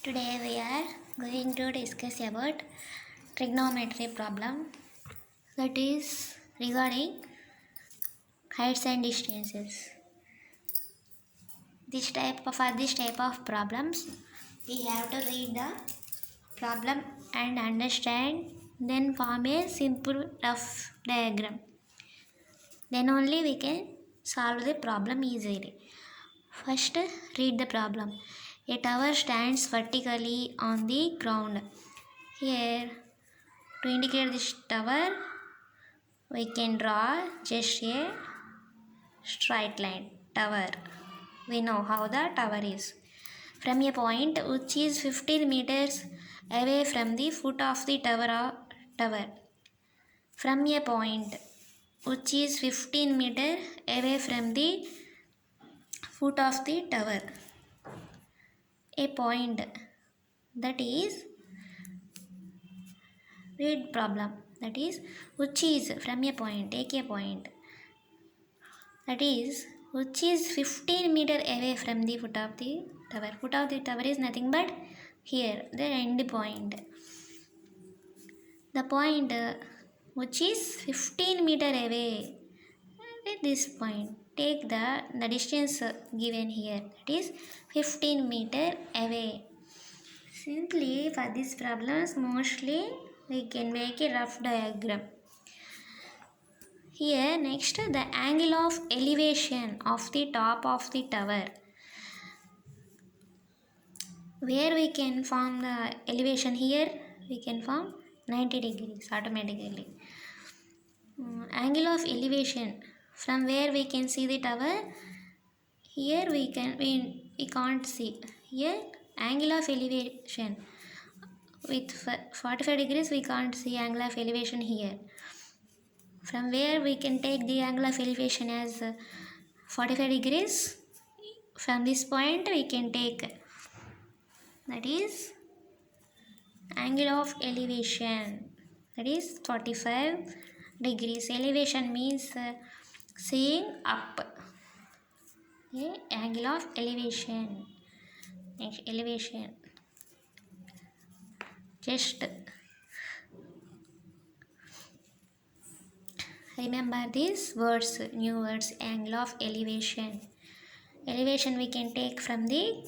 Today we are going to discuss about trigonometry problem, that is regarding heights and distances. For this type of problems we have to read the problem and understand, then form a simple rough diagram. Then only we can solve the problem easily. First, read the problem. A tower stands vertically on the ground. Here, to indicate this tower, we can draw just a straight line. Tower. We know how the tower is. From a point which is 15 meters away from the foot of the tower. From a point which is 15 meters away from the foot of the tower. A point, that is, read problem, that is which is from a point, take a point, that is which is 15 meter away from the foot of the tower. Foot of the tower is nothing but here, the end point. The point which is 15 meter away at this point, take the distance given here, that is 15 meter away. Simply for these problems mostly we can make a rough diagram. Here next, the angle of elevation of the top of the tower. Where we can form the elevation, here we can form 90 degrees automatically. Angle of elevation from where we can see the tower, here we can't see. Here angle of elevation with 45 degrees we can't see angle of elevation here. From where we can take the angle of elevation as 45 degrees. From this point we can take, that is angle of elevation, that is 45 degrees. Elevation means seeing up. Okay, angle of elevation. Next, elevation. Just remember these words, new words. Angle of elevation. Elevation we can take from the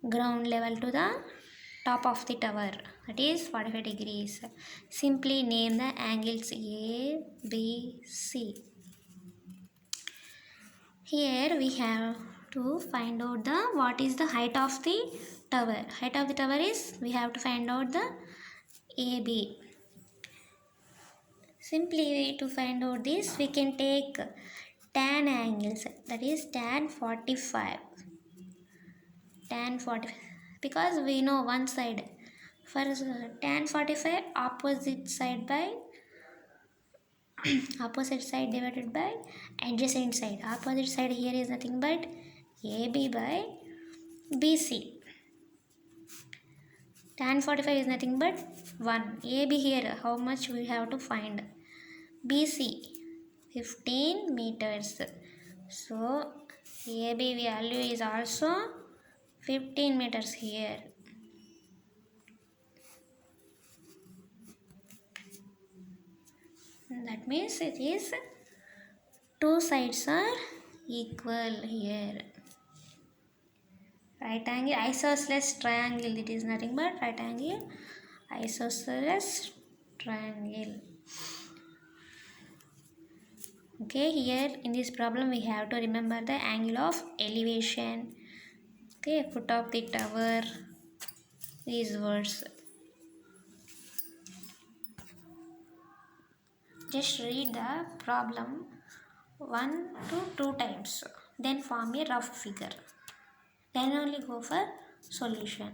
ground level to the top of the tower, that is 45 degrees. Simply name the angles A, B, C. Here we have to find out what is the height of the tower. Height of the tower is, we have to find out the AB. Simply to find out this, we can take tan angles, that is tan 45. Tan 45, because we know one side. For tan 45, opposite side divided by adjacent side. Opposite side here is nothing but AB by BC. Tan 45 is nothing but 1. AB here, how much we have to find? BC 15 meters. So AB value is also 15 meters here. That means it is two sides are equal here. Right angle isosceles triangle, it is nothing but right angle isosceles triangle. Okay, here in this problem we have to remember the angle of elevation. Okay, foot of the tower, these words. Just read the problem 1 to 2 times, then form a rough figure. Then only go for solution.